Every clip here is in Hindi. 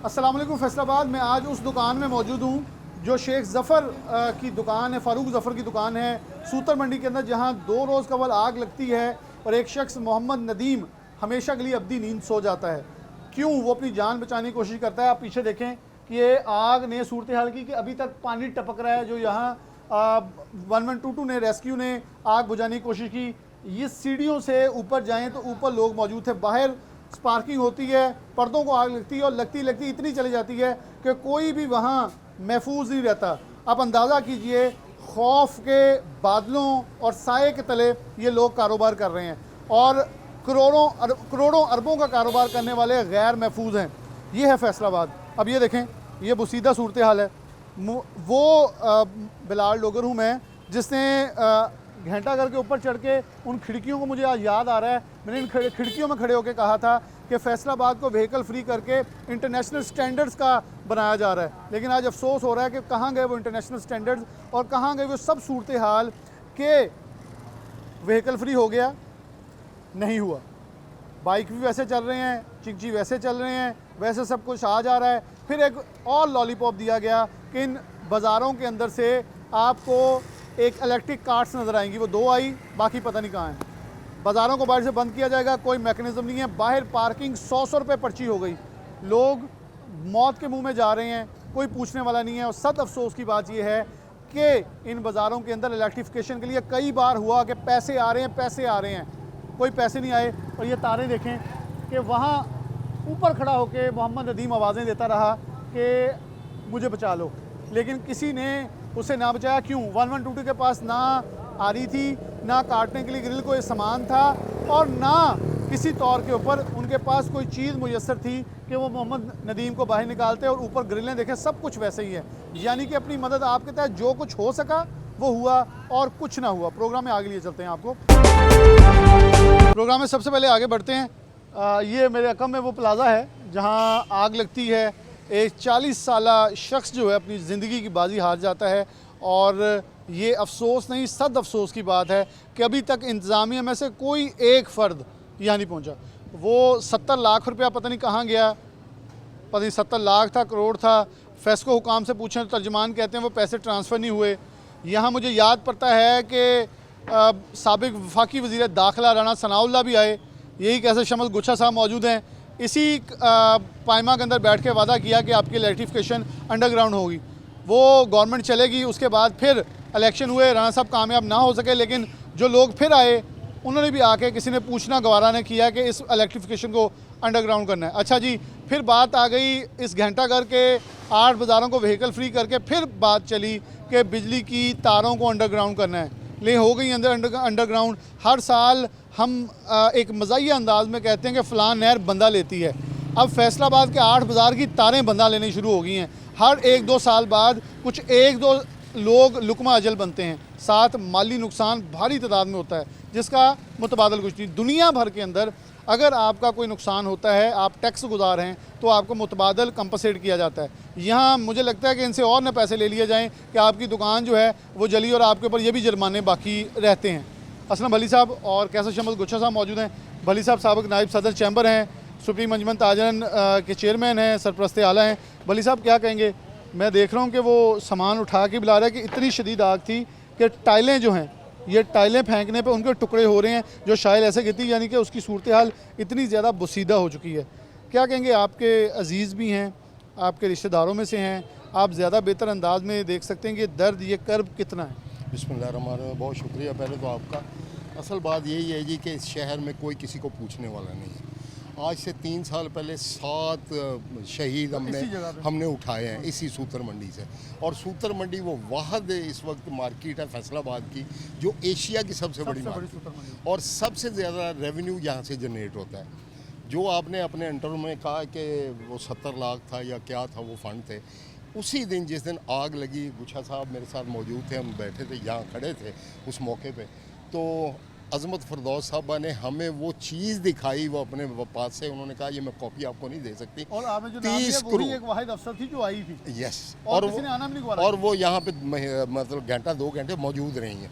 अस्सलाम वालेकुम। फैसलाबाद में आज उस दुकान में मौजूद हूँ जो शेख ज़फ़र की दुकान है, फ़ारूक ज़फ़र की दुकान है सूतर मंडी के अंदर, जहाँ 2 रोज़ कबल आग लगती है और एक शख्स मोहम्मद नदीम हमेशा के लिए अब्दी नींद सो जाता है। क्यों? वो अपनी जान बचाने की कोशिश करता है। आप पीछे देखें कि ये आग ने सूरत हाल की कि अभी तक पानी टपक रहा है। जो यहाँ 1122 ने रेस्क्यू ने आग बुझाने की कोशिश की। ये सीढ़ियों से ऊपर जाएँ तो ऊपर लोग मौजूद थे, बाहर स्पार्किंग होती है, पर्दों को आग लगती है और लगती लगती इतनी चली जाती है कि कोई भी वहाँ महफूज नहीं रहता। आप अंदाज़ा कीजिए, खौफ के बादलों और साए के तले ये लोग कारोबार कर रहे हैं और करोड़ों अरबों का कारोबार करने वाले गैर महफूज हैं। ये है फैसलाबाद। अब ये देखें, ये बुसीदा सूरत हाल है। वो बिलाल डोगर हूँ मैं, जिसने घंटा घर के ऊपर चढ़ के उन खिड़कियों को, मुझे आज याद आ रहा है, मैंने इन खिड़कियों में खड़े होकर कहा था कि फैसलाबाद को व्हीकल फ्री करके इंटरनेशनल स्टैंडर्ड्स का बनाया जा रहा है। लेकिन आज अफसोस हो रहा है कि कहाँ गए वो इंटरनेशनल स्टैंडर्ड्स और कहाँ गए वो सब सूरत हाल के व्हीकल फ्री हो गया, नहीं हुआ। बाइक भी वैसे चल रहे हैं, चिकची वैसे चल रहे हैं, वैसे सब कुछ आ जा रहा है। फिर एक और लॉलीपॉप दिया गया कि इन बाज़ारों के अंदर से आपको एक इलेक्ट्रिक कार्स नज़र आएंगी। वो 2 आई, बाकी पता नहीं कहाँ हैं। बाज़ारों को बाहर से बंद किया जाएगा, कोई मैकेनिज़्म नहीं है। बाहर पार्किंग 100 रुपये पर्ची हो गई। लोग मौत के मुंह में जा रहे हैं, कोई पूछने वाला नहीं है। और सद अफसोस की बात यह है कि इन बाज़ारों के अंदर इलेक्ट्रिफिकेशन के लिए कई बार हुआ कि पैसे आ रहे हैं, पैसे आ रहे हैं, कोई पैसे नहीं आए। और ये तारे देखें कि वहाँ ऊपर खड़ा होकर मोहम्मद नदीम आवाज़ें देता रहा कि मुझे बचा लो, लेकिन किसी ने उसे ना बचाया। क्यों? 1122 के पास ना आ रही थी, ना काटने के लिए ग्रिल कोई सामान था और ना किसी तौर के ऊपर उनके पास कोई चीज़ मुयस्सर थी कि वो मोहम्मद नदीम को बाहर निकालते। और ऊपर ग्रिलें देखें, सब कुछ वैसे ही है। यानी कि अपनी मदद आपके तहत जो कुछ हो सका वो हुआ और कुछ ना हुआ। प्रोग्राम में आगे लिए चलते हैं आपको। प्रोग्राम में सबसे पहले आगे बढ़ते हैं। ये मेरे रकम में वो प्लाज़ा है जहाँ आग लगती है। एक 40 साला शख्स जो है अपनी ज़िंदगी की बाजी हार जाता है। और ये अफसोस नहीं, सद अफसोस की बात है कि अभी तक इंतज़ामिया में से कोई एक फ़र्द यहाँ नहीं पहुँचा। वो 70 लाख रुपया पता नहीं कहाँ गया, पता नहीं 70 लाख था, करोड़ था। फेस्को हुकाम से पूछें तो तर्जमान कहते हैं वो पैसे ट्रांसफ़र नहीं हुए। यहाँ मुझे याद पड़ता है कि साबिक़ वफाकी वज़ीर दाखिला राना सनाउल्लाह भी आए, यही कैसे शमस गुच्छा साहब मौजूद हैं। इसी पायमा के अंदर बैठ के वादा किया कि आपकी इलेक्ट्रिफिकेशन अंडरग्राउंड होगी। वो गवर्नमेंट चलेगी, उसके बाद फिर इलेक्शन हुए, राना साहब कामयाब ना हो सके। लेकिन जो लोग फिर आए उन्होंने भी आके, किसी ने पूछना गवारा ने किया कि इस इलेक्ट्रिफिकेशन को अंडरग्राउंड करना है। अच्छा जी, फिर बात आ गई इस घंटा घर के 8 बाज़ारों को व्हीकल फ्री करके फिर बात चली कि बिजली की तारों को अंडरग्राउंड करना है। ले हो गई अंडरग्राउंड। हर साल हम एक मज़ाहिया अंदाज में कहते हैं कि फ़लाँ नहर बंदा लेती है। अब फैसलाबाद के 8 बाज़ार की तारें बंदा लेनी शुरू हो गई हैं। हर 1-2 साल बाद कुछ 1-2 लोग लुकमा अजल बनते हैं, साथ माली नुकसान भारी तादाद में होता है जिसका मुतबादल कुछ नहीं। दुनिया भर के अंदर अगर आपका कोई नुकसान होता है, आप टैक्स गुजार हैं, तो आपको मुतबादल कंपनसेट किया जाता है। यहाँ मुझे लगता है कि इनसे और न पैसे ले लिए जाएँ कि आपकी दुकान जो है वो जली और आपके ऊपर ये भी जुर्माने बाकी रहते हैं। असलम भली साहब और कैसर शमस गुच्छा साहब मौजूद हैं। भली साहब साबिक़ नायब सदर चैम्बर हैं, सुप्रीम अंजुमन ताजरन के चेयरमैन हैं, सरपरस्त आला हैं। भली साहब क्या कहेंगे? मैं देख रहा हूँ कि वो सामान उठा के बुला रहा है कि इतनी शदीद आग थी कि टाइलें जो हैं, ये टाइलें फेंकने पे उनके टुकड़े हो रहे हैं जो शायद ऐसे गिरती, यानी कि उसकी सूरत हाल इतनी ज़्यादा बुसीदा हो चुकी है। क्या कहेंगे? आपके अजीज़ भी हैं, आपके रिश्तेदारों में से हैं, आप ज़्यादा बेहतर अंदाज में देख सकते हैं कि दर्द, ये कर्ब कितना है। बिस्मिल्लाहिर्रहमानिर्रहीम। बहुत शुक्रिया पहले तो आपका। असल बात यही है जी कि इस शहर में कोई किसी को पूछने वाला नहीं है। आज से 3 साल पहले 7 शहीद हमने उठाए हैं इसी सूतर मंडी से। और सूतर मंडी वो वाहद इस वक्त मार्केट है फैसलाबाद की जो एशिया की सबसे बड़ी मार्केट और सबसे ज़्यादा रेवेन्यू यहाँ से जनरेट होता है। जो आपने अपने इंटरव्यू में कहा कि वो 70 लाख था या क्या था वो फ़ंड थे, उसी दिन जिस दिन आग लगी, गुच्छा साहब मेरे साथ मौजूद थे, हम बैठे थे यहाँ खड़े थे उस मौके पे, तो अज़मत फ़रदौस साहबा ने हमें वो चीज़ दिखाई, वो अपने पास से उन्होंने कहा ये मैं कॉपी आपको नहीं दे सकती। और आपने जो नाम लिया वही एक वाहिद अफसर थी जो आई थी। यस। और किसी ने आना भी नहीं हुआ। और वो यहाँ पे मतलब घंटा 2 घंटे मौजूद रही हैं।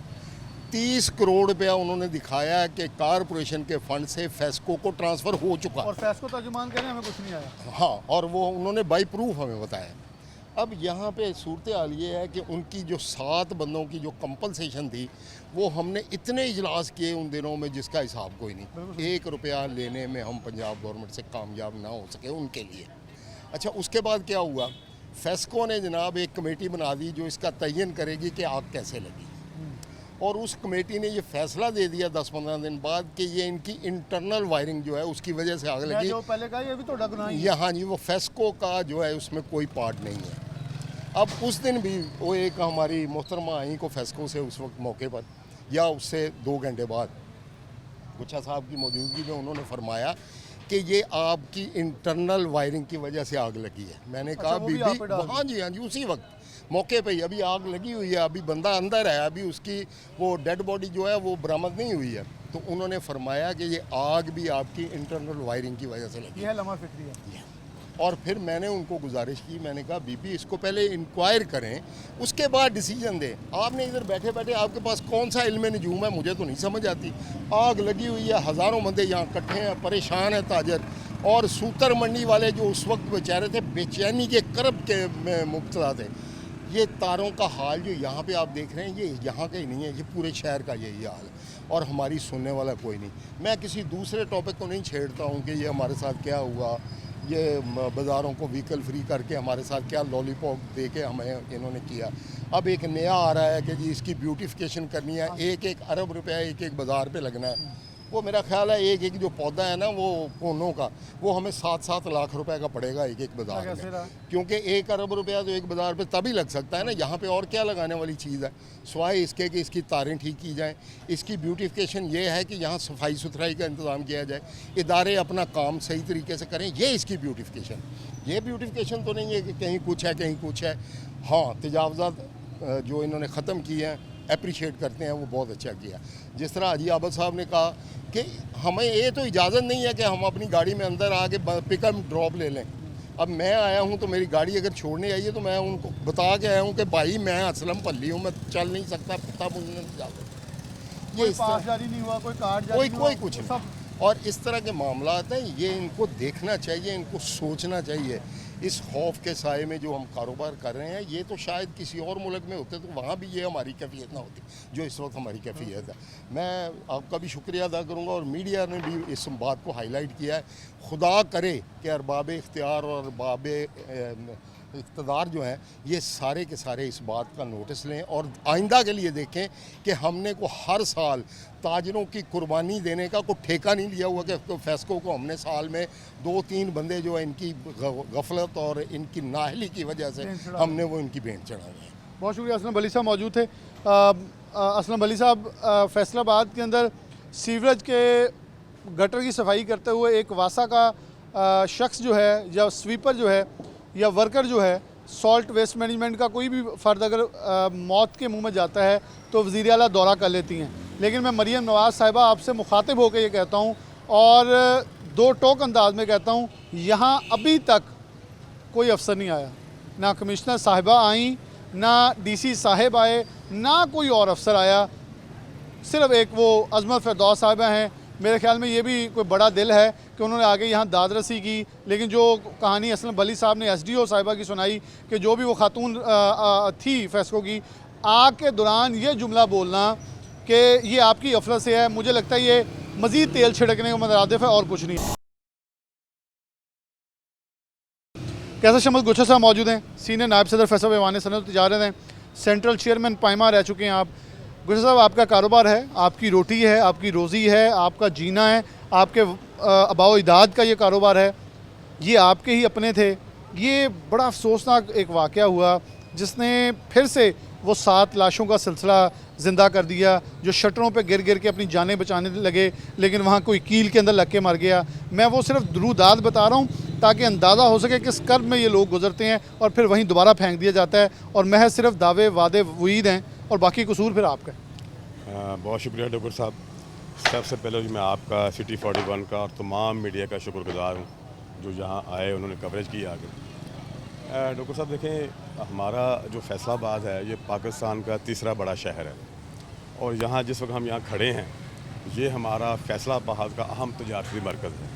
30 करोड़ रुपया उन्होंने दिखाया कि कारपोरेशन के फंड से फेस्को को ट्रांसफ़र हो चुका। और फैस को तर्जुमान कह रहे हैं हमें कुछ नहीं आया। हाँ, और वो उन्होंने बाई प्रूफ हमें बताया। अब यहाँ पे सूरत हाल ये है कि उनकी जो 7 बंदों की जो कंपनसेशन थी वो हमने इतने इजलास किए उन दिनों में जिसका हिसाब कोई नहीं। 1 रुपया लेने में हम पंजाब गवर्नमेंट से कामयाब ना हो सके उनके लिए। अच्छा, उसके बाद क्या हुआ, फेस्को ने जनाब एक कमेटी बना दी जो इसका तयन करेगी कि आग कैसे लगी, और उस कमेटी ने ये फैसला दे दिया 10-15 दिन बाद कि ये इनकी इंटरनल वायरिंग जो है उसकी वजह से आग लगी। जो पहले कहा ये भी तो गुनाह ही है। यहाँ जी वो फेस्को का जो है उसमें कोई पार्ट नहीं है। अब उस दिन भी वो एक हमारी मोहतरमा आई को फेस्को से उस वक्त मौके पर या उससे 2 घंटे बाद गुच्छा साहब की मौजूदगी में उन्होंने फरमाया कि ये आपकी इंटरनल वायरिंग की वजह से आग लगी है। मैंने कहा वो भी बीबी, आप पे डाल हाँ जी उसी वक्त मौके पे ही अभी आग लगी हुई है, अभी बंदा अंदर है, अभी उसकी वो डेड बॉडी जो है वो बरामद नहीं हुई है। तो उन्होंने फरमाया कि ये आग भी आपकी इंटरनल वायरिंग की वजह से लगी ये है लम्हा फिक्री है। और फिर मैंने उनको गुजारिश की, मैंने कहा बीबी इसको पहले इंक्वायर करें उसके बाद डिसीजन दें। आपने इधर बैठे बैठे आपके पास कौन सा इल्म नजूम है, मुझे तो नहीं समझ आती। आग लगी हुई है, हज़ारों बंदे यहाँ इकट्ठे हैं, परेशान है ताजर, और सूतर मंडी वाले जो उस वक्त बेचारे थे बेचैनी के करब के में मुब्तला थे। ये तारों का हाल जो यहाँ पे आप देख रहे हैं ये यहाँ का ही नहीं है, ये पूरे शहर का यही हाल है, और हमारी सुनने वाला कोई नहीं। मैं किसी दूसरे टॉपिक को नहीं छेड़ता हूँ कि ये हमारे साथ क्या हुआ, ये बाज़ारों को व्हीकल फ्री करके हमारे साथ क्या लॉलीपॉप दे के हमें इन्होंने किया। अब एक नया आ रहा है कि जी इसकी ब्यूटिफिकेशन करनी है, 1-1 अरब रुपया एक बाज़ार पे लगना है। वो मेरा ख्याल है एक जो पौधा है ना वो कोनों का, वो हमें 7-7 लाख रुपए का पड़ेगा एक बाज़ार में, क्योंकि 1 अरब रुपया तो एक बाज़ार पे तभी लग सकता है ना। यहाँ पे और क्या लगाने वाली चीज़ है स्वाय इसके कि इसकी तारें ठीक की जाएँ। इसकी ब्यूटिफिकेशन ये है कि यहाँ सफाई सुथराई का इंतज़ाम किया जाए, इदारे अपना काम सही तरीके से करें, ये इसकी ब्यूटिफिकेशन। ये ब्यूटिफिकेशन तो नहीं है कि कहीं कुछ है कहीं कुछ है। हाँ, तजावज़ात जो इन्होंने ख़त्म किए हैं अप्रिशिएट करते हैं, वो बहुत अच्छा किया। जिस तरह हाजी आबद साहब ने कहा कि हमें ये तो इजाज़त नहीं है कि हम अपनी गाड़ी में अंदर आके पिकअप ड्रॉप ले लें। अब मैं आया हूँ तो मेरी गाड़ी अगर छोड़ने आई है तो मैं उनको बता के आया हूँ कि भाई मैं असलम पल्ली हूँ, मैं चल नहीं सकता, तब उन्होंने इजाज़त। ये पास जारी नहीं हुआ, कोई कार्ड जारी नहीं हुआ, कोई कुछ नहीं। और इस तरह के मामला हैं, ये इनको देखना चाहिए, इनको सोचना चाहिए। इस खौफ के साए में जो हम कारोबार कर रहे हैं, ये तो शायद किसी और मुल्क में होते तो वहाँ भी ये हमारी कैफियत ना होती जो इस वक्त हमारी कैफियत है। मैं आपका भी शुक्रिया अदा करूँगा, और मीडिया ने भी इस बात को हाईलाइट किया है। खुदा करे कि अरबाब इख्तियार और अरबाब इक़्तिदार जो हैं ये सारे के सारे इस बात का नोटिस लें और आइंदा के लिए देखें कि हमने को हर साल ताजरों की कुर्बानी देने का कोई ठेका नहीं लिया हुआ कि फेस्को को हमने साल में 2-3 बंदे जो है इनकी गफलत और इनकी नाहली की वजह से हमने वो इनकी भेंट चढ़ाई है। बहुत शुक्रिया। असलम वली साहब मौजूद थे। असलम वली साहब, फैसलाबाद के अंदर सीवरेज के गटर की सफाई करते हुए एक वासा का शख्स जो है या स्वीपर जो है या वर्कर जो है, सॉल्ट वेस्ट मैनेजमेंट का कोई भी फ़र्द अगर मौत के मुंह में जाता है तो वज़ीर आला दौरा कर लेती हैं। लेकिन मैं मरीम नवाज़ साहिबा आपसे मुखातिब होकर ये कहता हूँ और 2 टोक अंदाज में कहता हूँ, यहाँ अभी तक कोई अफसर नहीं आया, ना कमिश्नर साहिबा आई, ना डीसी साहिब आए, ना कोई और अफसर आया। सिर्फ एक वो अजमत फ़िरदौस साहिबा हैं। मेरे ख्याल में ये भी कोई बड़ा दिल है कि उन्होंने आगे यहाँ दाद रसी की। लेकिन जो कहानी असलम वली साहब ने SDO साहिबा की सुनाई कि जो भी वो खातून थी फेस्को की, आग के दौरान ये जुमला बोलना कि ये आपकी गफलत से है, मुझे लगता है ये मज़ीद तेल छिड़कने को मुतरादिफ है और कुछ नहीं। कैसा शमस गुच्छा साहब मौजूद हैं, सीनियर नायब सदर फैसल ऐवान सनअत तिजारत हैं, सेंट्रल चेयरमैन पायमा रह चुके हैं आप। गुच्छा साहब, आपका कारोबार है, आपकी रोटी है, आपकी रोज़ी है, आपका जीना है, आपके अबाव इदाद का ये कारोबार है, ये आपके ही अपने थे। ये बड़ा अफसोसनाक एक वाक़या हुआ जिसने फिर से वो 7 लाशों का सिलसिला ज़िंदा कर दिया जो शटरों पे गिर गिर के अपनी जानें बचाने लगे, लेकिन वहाँ कोई कील के अंदर लग के मर गया। मैं वो सिर्फ दरूदाद बता रहा हूँ ताकि अंदाज़ा हो सके किस कर्ब में ये लोग गुजरते हैं और फिर वहीं दोबारा फेंक दिया जाता है और महज सिर्फ दावे वादे वईद हैं और बाकी कसूर फिर आपका। बहुत शुक्रिया डॉक्टर साहब। सबसे पहले मैं आपका सिटी 41 का और तमाम मीडिया का शुक्रगुजार हूँ जो यहाँ आए, उन्होंने कवरेज की आगे। डॉक्टर साहब देखें, हमारा जो फैसलाबाद है ये पाकिस्तान का तीसरा बड़ा शहर है और यहाँ जिस वक्त हम यहाँ खड़े हैं, ये हमारा फैसलाबाद का अहम तजारती मरकज़ है।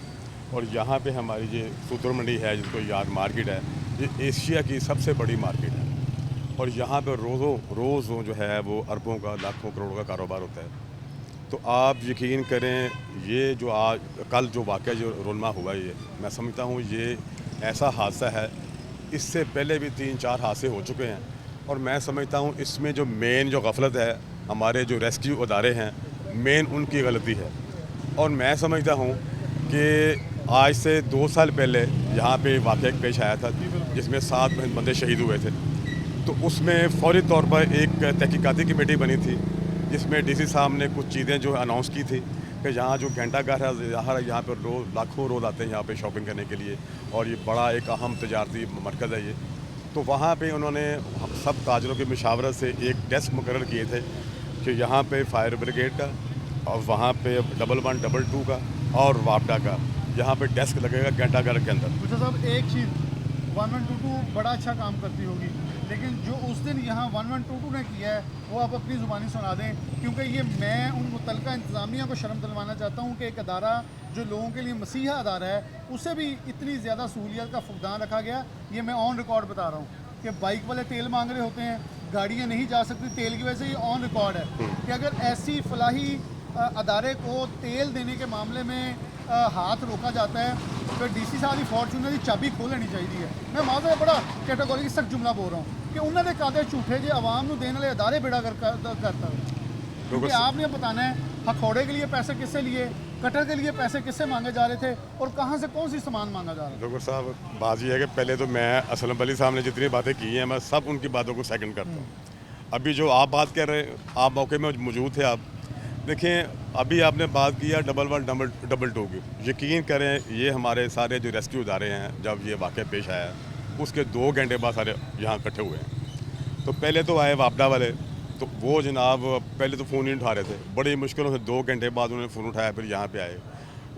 और यहाँ पे हमारी ये सूतर मंडी है, जिसको यार्ड मार्केट है, ये एशिया की सबसे बड़ी मार्केट है। और यहाँ पे रोज़ जो है वो अरबों का, लाखों करोड़ों का कारोबार होता है। तो आप यकीन करें, ये जो आज कल जो वाक़या जो रोनमा हुआ, ये मैं समझता हूँ ये ऐसा हादसा है, इससे पहले भी 3-4 हादसे हो चुके हैं। और मैं समझता हूँ इसमें जो मेन जो गफलत है, हमारे जो रेस्क्यू अदारे हैं, मेन उनकी गलती है। और मैं समझता हूँ कि आज से 2 साल पहले यहाँ पे वाक़या पेश आया था, जिसमें 7 बंदे शहीद हुए थे। तो उसमें फौरी तौर पर एक तहकीकाती कमेटी बनी थी, जिसमें डीसी साहब ने कुछ चीज़ें जो अनाउंस की थी कि यहाँ जो घंटाघर है, यहाँ पर रोज़ लाखों रोज़ आते हैं यहाँ पे शॉपिंग करने के लिए, और ये बड़ा एक अहम तजारती मरकज़ है ये। तो वहाँ पे उन्होंने सब ताजरों की मशावरत से एक डेस्क मुकर्रर किए थे कि यहाँ पे फायर ब्रिगेड का, और वहाँ पे 11 22 का और वापडा का यहाँ पे डेस्क लगेगा घंटाघर के अंदर। मुझे साहब एक चीज़ 1122 बड़ा अच्छा काम करती होगी, लेकिन जो उस दिन यहाँ 1122 ने किया है वो आप अपनी ज़ुबानी सुना दें, क्योंकि ये मैं उन मुतलका इंतज़ामिया को शर्म दिलवाना चाहता हूँ कि एक अदारा जो लोगों के लिए मसीहा अदारा है, उसे भी इतनी ज़्यादा सहूलियत का फुकदान रखा गया। ये मैं ऑन रिकॉर्ड बता रहा हूँ कि बाइक वाले तेल मांग रहे होते हैं, गाड़ियाँ नहीं जा सकती तेल की वजह से। ये ऑन रिकॉर्ड है कि अगर ऐसी फलाही अदारे को तेल देने के मामले में हाथ रोका जाता है, तो डीसी साहब की फॉर्चूनर की चाबी खोल लेनी चाहिए है। मैं माजरा बड़ा कैटेगोरी सख्त जुमला बोल रहा हूँ कि उन्होंने कहते झूठे जो आवाम को देने वाले अदारे बेड़ा करता है। क्योंकि आपने बताना है हथौड़े के लिए पैसे किससे लिए, कटर के लिए पैसे किससे मांगे जा रहे थे, और कहाँ से कौन सी सामान मांगा जा रहा है। डॉक्टर साहब, बात यह है कि पहले तो मैं असलम अली साहब ने जितनी बातें की हैं, मैं सब उनकी बातों को सेकंड करता हूँ। अभी जो आप बात कर रहे हैं, आप मौके में मौजूद थे, आप देखें, अभी आपने बात किया 11 22 की। यकीन करें, ये हमारे सारे जो रेस्क्यू इदारे हैं, जब ये वाक़या पेश आया उसके 2 घंटे बाद सारे यहाँ इकट्ठे हुए हैं। तो पहले तो आए वापडा वाले, तो वो जनाब पहले तो फ़ोन नहीं उठा रहे थे, बड़ी मुश्किलों से 2 घंटे बाद उन्होंने फ़ोन उठाया, फिर यहाँ पे आए।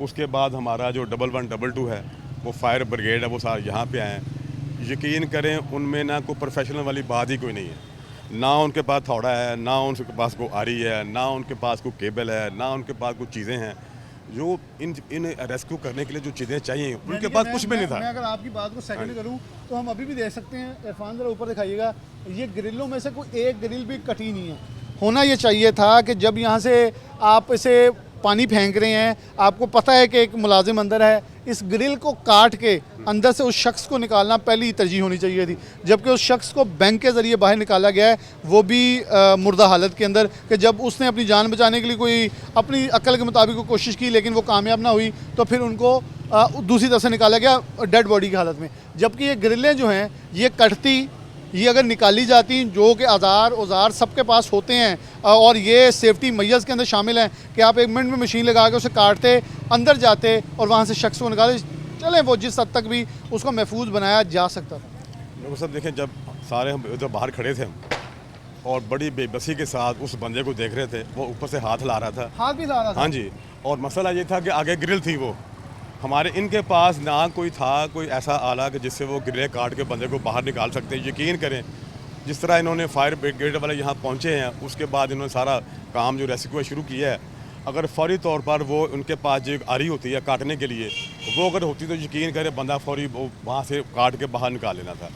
उसके बाद हमारा जो 11 22 है, वो फायर ब्रिगेड है, वो सारे यहाँ पे आए हैं। यकीन करें, उनमें ना कोई प्रोफेशनल वाली बात ही कोई नहीं है, ना उनके पास थोड़ा है, ना उनके पास कोई आरी है, ना उनके पास कोई केबल है, ना उनके पास कुछ चीज़ें हैं जो इन रेस्क्यू करने के लिए जो चीज़ें चाहिए, उनके पास कुछ भी नहीं था। मैं अगर आपकी बात को सेकंड करूं तो हम अभी भी देख सकते हैं, इरफान ज़रा ऊपर दिखाइएगा, ये ग्रिलों में से कोई एक ग्रिल भी कटी नहीं है। होना ये चाहिए था कि जब यहाँ से आप इसे पानी फेंक रहे हैं, आपको पता है कि एक मुलाजिम अंदर है, इस ग्रिल को काट के अंदर से उस शख्स को निकालना पहली तरजीह होनी चाहिए थी। जबकि उस शख्स को बैंक के ज़रिए बाहर निकाला गया है, वो भी मुर्दा हालत के अंदर, कि जब उसने अपनी जान बचाने के लिए कोई अपनी अक्ल के मुताबिक कोशिश की, लेकिन वो कामयाब ना हुई, तो फिर उनको दूसरी तरफ से निकाला गया डेड बॉडी की हालत में। जबकि ये ग्रिलें जो हैं, ये कटती, ये अगर निकाली जाती, जो कि औजार सबके पास होते हैं, और ये सेफ्टी मैयर्स के अंदर शामिल हैं कि आप 1 मिनट में मशीन लगा के उसे काटते, अंदर जाते और वहाँ से शख्स को निकाले, चलें वो जिस हद तक भी उसको महफूज बनाया जा सकता था। लोग सब देखें, जब सारे हम इधर बाहर खड़े थे और बड़ी बेबसी के साथ उस बंदे को देख रहे थे, वो ऊपर से हाथ ला रहा था, हाथ भी ला रहा था। हाँ जी, और मसला ये था कि आगे ग्रिल थी, वो हमारे इनके पास ना कोई था कोई ऐसा आला कि जिससे वो ग्रिलें काट के बंदे को बाहर निकाल सकते हैं। यकीन करें, जिस तरह इन्होंने फायर ब्रिगेड वाले यहाँ पहुँचे हैं, उसके बाद इन्होंने सारा काम जो रेस्क्यू शुरू किया है, अगर फौरी तौर पर वो उनके पास जो आरी होती है काटने के लिए, वो अगर होती तो यकीन करें बंदा फौरी वो वहाँ से काट के बाहर निकाल लेना था।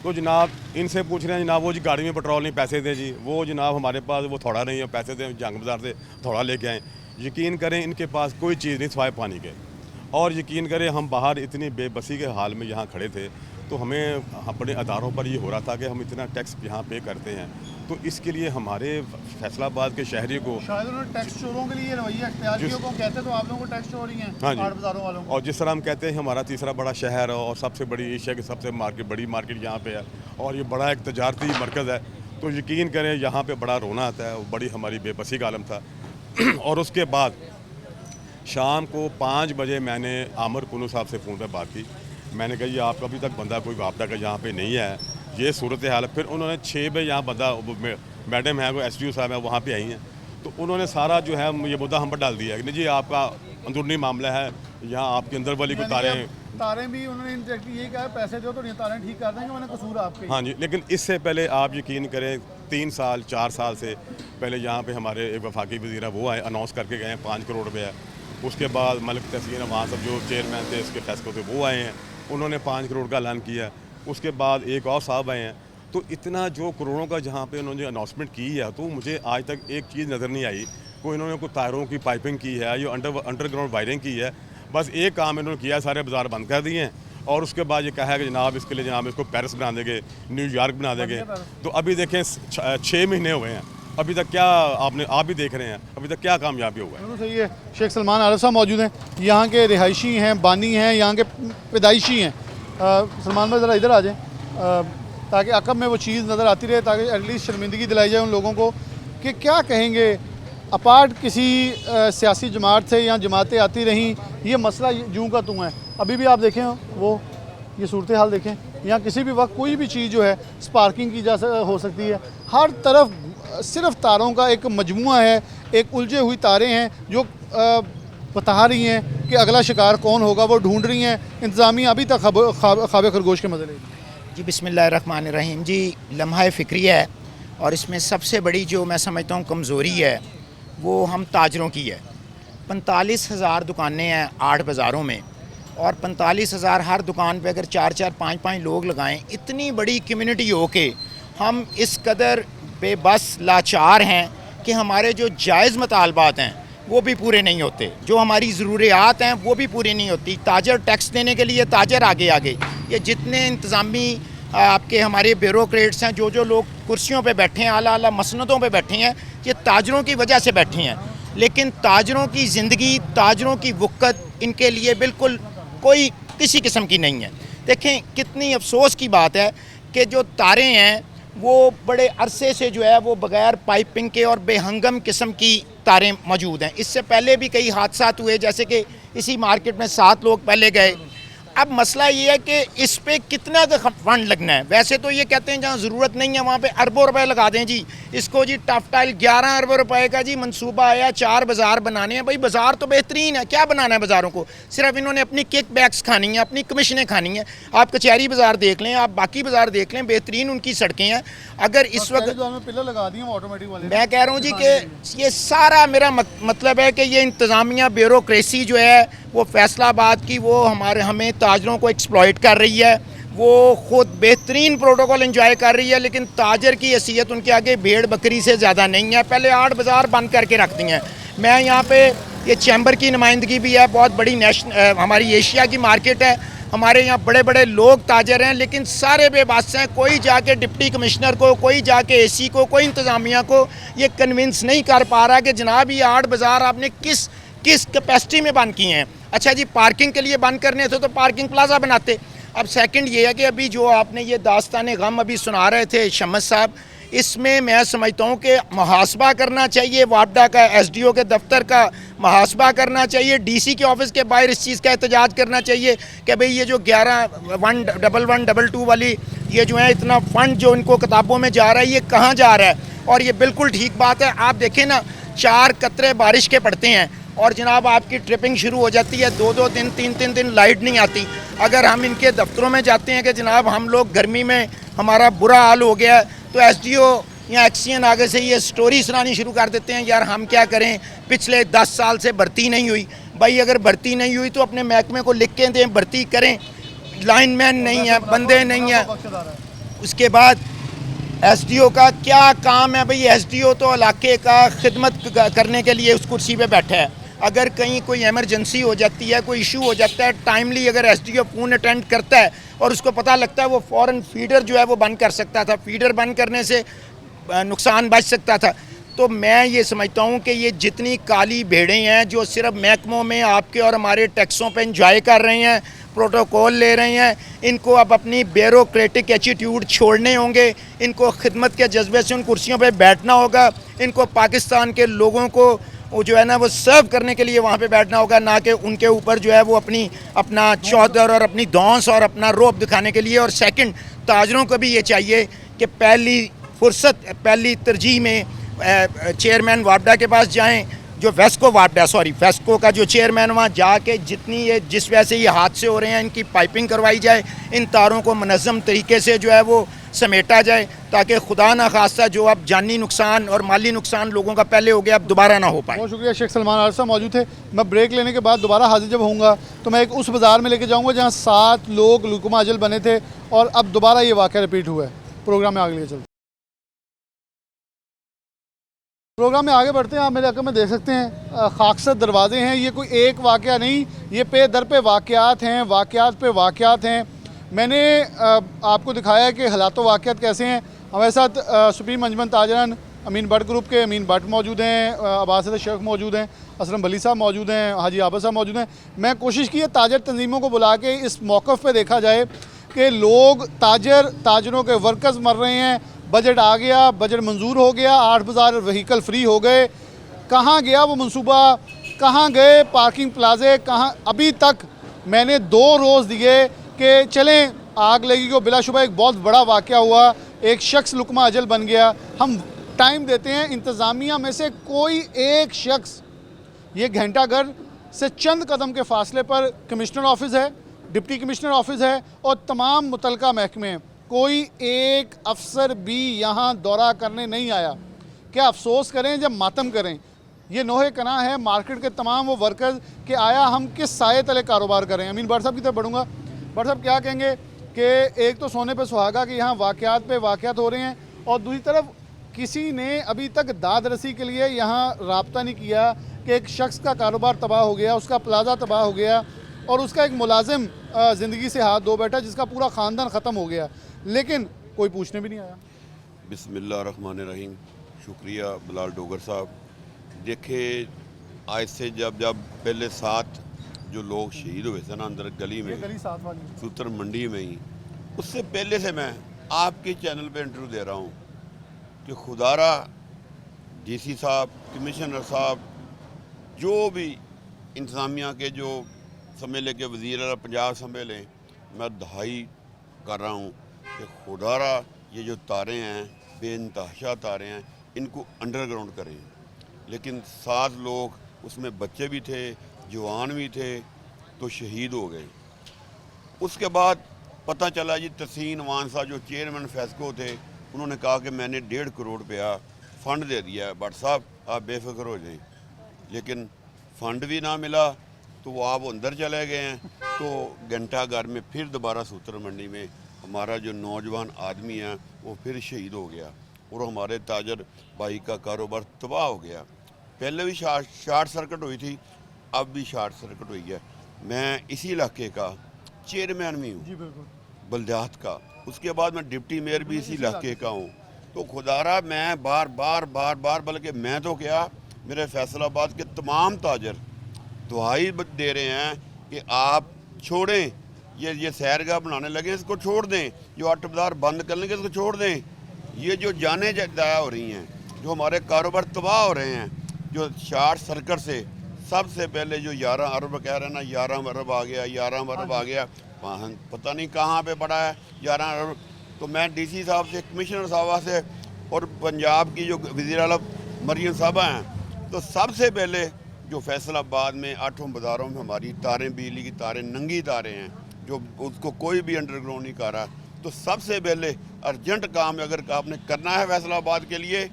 तो जनाब इनसे पूछ रहे हैं, जनाब वो जी गाड़ी में पेट्रोल नहीं, पैसे दें जी। वो जनाब हमारे पास वो थोड़ा नहीं है, पैसे दें, जंग बाज़ार से थोड़ा लेके आएँ। यकीन करें, इनके पास कोई चीज़ नहीं सिवाय पानी के। और यकीन करें, हम बाहर इतनी बेबसी के हाल में यहाँ खड़े थे, तो हमें अपने अदारों पर ये हो रहा था कि हम इतना टैक्स यहाँ पे करते हैं, तो इसके लिए हमारे फैसलाबाद के शहरी को शायद उन्होंने टैक्स चोरों के लिए रवैया अख्तियार किया, को कहते तो आप लोगों को टैक्स चोरी हैं, हाँ जी, आठ बाज़ारों वालों को। और जिस तरह हम कहते हैं हमारा तीसरा बड़ा शहर है और सबसे बड़ी एशिया की सबसे बड़ी मार्केट यहाँ पे है, और ये बड़ा एक तजारती मरकज़ है, तो यकीन करें यहाँ पे बड़ा रोना आता है। बड़ी हमारी बेबसी का आलम था। और उसके बाद शाम को 5 बजे मैंने आमिर कुनू साहब से फ़ोन पर बात की। मैंने कहा, ये आपका अभी तक बंदा कोई वापडा का यहाँ पे नहीं है, ये सूरत हाल है। फिर उन्होंने 6 बजे यहाँ बंदा, मैडम है, वो SDO साहब है, वहाँ पे आई हैं, तो उन्होंने सारा जो है ये मुद्दा हम पर डाल दिया कि नहीं जी आपका अंदरूनी मामला है, यहाँ आपके अंदर वाली को तारें भी उन्होंने यही कहा पैसे दो तो तारें ठीक कर देंगे, मैंने कसूर आपके। हाँ जी, लेकिन इससे पहले आप यकीन करें 3 साल 4 साल से पहले यहाँ पे हमारे एक वफाकी वज़ीर है वो आए, अनाउंस करके गए 5 करोड़ रुपये है। उसके बाद मलिक तहसीन वहाँ सब जो चेयरमैन थे इसके फैसलों थे वो आए हैं, उन्होंने 5 करोड़ का ऐलान किया। उसके बाद एक और साहब आए हैं, तो इतना जो करोड़ों का जहाँ पे उन्होंने अनाउंसमेंट की है, तो मुझे आज तक एक चीज़ नज़र नहीं आई। कोई इन्होंने कोई तारों की पाइपिंग की है या अंडरग्राउंड वायरिंग की है। बस एक काम इन्होंने किया, सारे बाज़ार बंद कर दिए हैं और उसके बाद ये कहा है कि जनाब इसके लिए जनाब इसको पेरिस बना देंगे, न्यूयॉर्क बना देंगे। तो अभी देखें 6 महीने हुए हैं, अभी तक क्या आप भी देख रहे हैं, अभी तक क्या कामयाबी हुआ है? बिल्कुल सही है। शेख सलमान आरिफ साहब मौजूद हैं, यहाँ के रिहायशी हैं, बानी हैं, यहाँ के पैदाइशी हैं। सलमान भाई ज़रा इधर आ जाएँ ताकि अकब में वो चीज़ नज़र आती रहे, ताकि एटलीस्ट शर्मिंदगी दिलाई जाए उन लोगों को कि क्या कहेंगे अपार्ट किसी सियासी जमात से या जमातें आती रहीं, ये मसला यूँ का तू है। अभी भी आप देखें वो ये सूरत हाल देखें, यहाँ किसी भी वक्त कोई भी चीज़ जो है स्पार्किंग की हो सकती है। हर तरफ सिर्फ तारों का एक मजमुआ है, एक उलझे हुई तारें हैं जो बता रही हैं कि अगला शिकार कौन होगा, वो ढूंढ रही हैं। इंतज़ामिया अभी तक ख्वाब खरगोश के मज़े ले। जी बिस्मिल्लाहिर्रहमानिर्रहीम। जी लम्हा फ़िक्री है और इसमें सबसे बड़ी जो मैं समझता हूँ कमज़ोरी है वो हम ताजरों की है। 45,000 दुकानें हैं 8 बाज़ारों में और 45,000 हर दुकान पे अगर 4-4 5-5 लोग लगाएं, इतनी बड़ी कम्युनिटी हो के हम इस कदर बेबस लाचार हैं कि हमारे जो जायज़ मुतालबात हैं वो भी पूरे नहीं होते, जो हमारी ज़रूरियात हैं वो भी पूरी नहीं होती। ताजर टैक्स देने के लिए ताजर आगे आगे, ये जितने इंतज़ामी आपके हमारे ब्यूरोक्रेट्स हैं, जो लोग कुर्सियों पे बैठे हैं, आला आला मसनदों पे बैठे हैं, ये ताजरों की वजह से बैठे हैं। लेकिन ताजरों की ज़िंदगी, ताजरों की वक़्त इनके लिए बिल्कुल कोई किसी किस्म की नहीं है। देखें कितनी अफसोस की बात है कि जो तारे हैं वो बड़े अरसे से जो है वो बग़ैर पाइपिंग के और बेहंगम किस्म की तारें मौजूद हैं। इससे पहले भी कई हादसा हुए, जैसे कि इसी मार्केट में 7 लोग पहले गए। अब मसला ये है कि इस पे कितना का फंड लगना है। वैसे तो ये कहते हैं जहाँ ज़रूरत नहीं है वहाँ पे अरबों रुपए लगा दें जी। इसको जी टफ टाइल 11 अरब रुपए का जी मंसूबा आया, 4 बाज़ार बनाने हैं। भाई बाज़ार तो बेहतरीन है, क्या बनाना है बाज़ारों को? सिर्फ इन्होंने अपनी किक बैक्स खानी है, अपनी कमीशनें खानी हैं। आप कचहरी बाज़ार देख लें, आप बाकी बाज़ार देख लें, बेहतरीन उनकी सड़कें हैं। अगर इस वक्त पिलर लगा दिए ऑटोमेटिक वाले, मैं कह रहा हूँ जी कि ये सारा मेरा मतलब है कि ये इंतज़ामिया ब्यूरोक्रेसी जो है वो फैसलाबाद की वो हमें ताजरों को एक्सप्लॉइट कर रही है। वो ख़ुद बेहतरीन प्रोटोकॉल एंजॉय कर रही है, लेकिन ताजर की हैसियत उनके आगे भेड़ बकरी से ज़्यादा नहीं है। पहले 8 बाज़ार बंद करके रख दी हैं। मैं यहाँ पे ये चैम्बर की नुमाइंदगी भी है, बहुत बड़ी हमारी एशिया की मार्केट है, हमारे यहाँ बड़े बड़े लोग ताजर हैं, लेकिन सारे बेबस हैं। कोई जाके डिप्टी कमिश्नर को, कोई जाके एसी को, कोई इंतज़ामिया को ये कन्विंस नहीं कर पा रहा कि जनाब ये 8 बाज़ार आपने किस कैपेसिटी में बंद किए हैं। अच्छा जी, पार्किंग के लिए बंद करने थे तो पार्किंग प्लाजा बनाते। अब सेकंड ये है कि अभी जो आपने ये दास्तान गम अभी सुना रहे थे शम्स साहब, इसमें मैं समझता हूँ कि मुहासबा करना चाहिए, वापडा का एसडीओ के दफ्तर का मुहासबा करना चाहिए, डीसी के ऑफिस के बाहर इस चीज़ का एहतजाज करना चाहिए कि भाई ये जो 11,111,2 वाली ये जो है इतना फ़ंड जो इनको किताबों में जा रहा है ये कहाँ जा रहा है। और ये बिल्कुल ठीक बात है। आप देखें ना, 4 कतरे बारिश के पड़ते हैं और जनाब आपकी ट्रिपिंग शुरू हो जाती है, 2-2 दिन 3-3 दिन लाइट नहीं आती। अगर हम इनके दफ्तरों में जाते हैं कि जनाब हम लोग गर्मी में हमारा बुरा हाल हो गया, तो एसडीओ या एक्सीएन आगे से ये स्टोरी सुनानी शुरू कर देते हैं, यार हम क्या करें, पिछले 10 साल से भर्ती नहीं हुई। भाई अगर भर्ती नहीं हुई तो अपने महकमे को लिख के दें, भर्ती करें। लाइनमैन नहीं है, बंदे नहीं है। उसके बाद एसडीओ का क्या काम है? भाई एसडीओ तो इलाके का खिदमत करने के लिए उस कुर्सी पे बैठा है। अगर कहीं कोई इमरजेंसी हो जाती है, कोई इशू हो जाता है, टाइमली अगर एसडीओ फ़ोन अटेंड करता है और उसको पता लगता है, वो फ़ौरन फीडर जो है वो बंद कर सकता था। फीडर बंद करने से नुकसान बच सकता था। तो मैं ये समझता हूँ कि ये जितनी काली भेड़ें हैं जो सिर्फ महकमों में आपके और हमारे टैक्सों पे एंजॉय कर रहे हैं, प्रोटोकॉल ले रहे हैं, इनको अब अपनी ब्यूरोक्रेटिक एटीट्यूड छोड़ने होंगे। इनको खिदमत के जज्बे से उन कुर्सियों पे बैठना होगा। इनको पाकिस्तान के लोगों को वो जो है ना वो सर्व करने के लिए वहाँ पे बैठना होगा, ना कि उनके ऊपर जो है वो अपना चौधर और अपनी दौंस और अपना रोब दिखाने के लिए। और सेकंड, ताजरों को भी ये चाहिए कि पहली फुर्सत, पहली तरजीह में चेयरमैन वापडा के पास जाएं, जो फेस्को का जो चेयरमैन, वहाँ जाके जितनी ये जिस वजह से ये हादसे हो रहे हैं इनकी पाइपिंग करवाई जाए, इन तारों को मुनज़्ज़म तरीके से जो है वो समेटा जाए, ताकि खुदा ना खास्ता जो अब जानी नुकसान और माली नुकसान लोगों का पहले हो गया अब दोबारा ना हो पाए। बहुत शुक्रिया। शेख सलमान आर साहब मौजूद थे। मैं ब्रेक लेने के बाद दोबारा हाजिर जब होऊंगा तो मैं एक उस बाज़ार में लेके जाऊंगा जहां 7 लोग लुकमा अजल बने थे और अब दोबारा ये वाक़या रिपीट हुआ है। प्रोग्राम में आगे ले चलते, प्रोग्राम में आगे बढ़ते हैं। आप मेरे अकल में देख सकते हैं खाकसत दरवाजे हैं। ये कोई एक वाक़या नहीं, ये पे दर पे वाक़यात हैं, वाक़यात पे वाक़यात हैं। मैंने आपको दिखाया है कि हालात वाक़यात कैसे हैं। हमारे साथ सुप्रीम अंजमन ताजरान अमीन भट्ट ग्रुप के अमीन भट्ट मौजूद हैं, अब्बास शेख मौजूद हैं, असलम भली साहब मौजूद हैं, हाजी आबद साहब मौजूद हैं। मैं कोशिश की है ताजर तंजीमों को बुला के इस मौक़िफ़ पे देखा जाए कि लोग ताजरों के वर्कर्स मर रहे हैं, बजट आ गया, बजट मंजूर हो गया, 8,000 व्हीकल फ्री हो गए, कहाँ गया वो मंसूबा, कहाँ गए पार्किंग प्लाजे, कहाँ। अभी तक मैंने 2 रोज़ दिए कि चलें आग लगी को बिलाशुबा एक बहुत बड़ा वाक़या हुआ, एक शख्स लुकमा अजल बन गया। हम टाइम देते हैं, इंतज़ामिया में से कोई एक शख्स, ये घंटाघर से चंद कदम के फासले पर कमिश्नर ऑफिस है, डिप्टी कमिश्नर ऑफिस है और तमाम मुतलका महकमे हैं, कोई एक अफसर भी यहाँ दौरा करने नहीं आया। क्या अफसोस करें जब मातम करें। ये नोहे कना है मार्केट के तमाम वो वर्कर्स कि आया हम किस साये तले कारोबार करें। अमीन भट्ट साहब की तरफ बढ़ूँगा। भट्ट साहब क्या कहेंगे कि एक तो सोने पे सुहागा कि यहाँ वाक़यात पे वाक़यात हो रहे हैं और दूसरी तरफ किसी ने अभी तक दाद रसी के लिए यहाँ राब्ता नहीं किया कि एक शख्स का कारोबार तबाह हो गया, उसका प्लाजा तबाह हो गया और उसका एक मुलाजिम ज़िंदगी से हाथ धो बैठा जिसका पूरा ख़ानदान ख़त्म हो गया, लेकिन कोई पूछने भी नहीं आया। बिस्मिल्लाहिर्रहमानिर्रहीम। शुक्रिया बिलाल डोगर साहब। देखे आज से जब पहले 7 जो लोग शहीद हुए थे ना अंदर गली में, गली 7 वाली सूतर मंडी में ही, उससे पहले से मैं आपके चैनल पे इंटरव्यू दे रहा हूँ कि खुदारा डीसी साहब, कमिश्नर साहब, जो भी इंतज़ामिया के जो समझ लें कि वज़ीर आला पंजाब समझ लें, मैं दहाई कर रहा हूँ कि खुदारा ये जो तारे हैं बेइंतहा तारे हैं, इनको अंडरग्राउंड करें। लेकिन 7 लोग उसमें बच्चे भी थे, जवान भी थे, तो शहीद हो गए। उसके बाद पता चला जी तहसीन वान साहब जो चेयरमैन फेस्को थे, उन्होंने कहा कि मैंने 1.5 करोड़ रुपया फ़ंड दे दिया है, भट्ट साहब आप बेफिक्र हो जाएं। लेकिन फ़ंड भी ना मिला तो वो आप अंदर चले गए हैं। तो घंटाघर में फिर दोबारा सूत्र मंडी में हमारा जो नौजवान आदमी है वो फिर शहीद हो गया और हमारे ताजर भाई का कारोबार तबाह हो गया। पहले भी शार्ट सर्किट हुई थी, अब भी शार्ट सर्किट हुई है। मैं इसी इलाके का चेयरमैन भी हूँ जी बिल्कुल, बल्दियात का, उसके बाद मैं डिप्टी मेयर भी इसी इलाके का हूँ। तो खुदारा मैं बार बार बल्कि मैं तो क्या, मेरे फैसलाबाद के तमाम ताजर दुआई दे रहे हैं कि आप छोड़ें, ये सैरगाह बनाने लगे इसको छोड़ दें, जो 8 बाज़ार बंद कर लेंगे इसको छोड़ दें। ये जो जाने ज़ाया हो रही हैं, जो हमारे कारोबार तबाह हो रहे हैं, जो शार्ट सर्किट से सबसे पहले जो 11 अरब कह रहे हैं ना, 11 अरब आ गया, 11 अरब आ गया, वहाँ पता नहीं कहाँ पे पड़ा है 11 अरब। तो मैं डीसी साहब से, कमिश्नर साहबा से और पंजाब की जो वज़ीर आला मरियम साहबा हैं, तो सबसे पहले जो फैसलाबाद में 8 बाज़ारों में हमारी तारें, बिजली की तारें, नंगी तारें हैं, जो उसको कोई भी अंडरग्राउंड नहीं कर रहा। तो सबसे पहले अर्जेंट काम अगर आपने करना है फैसलाबाद के लिए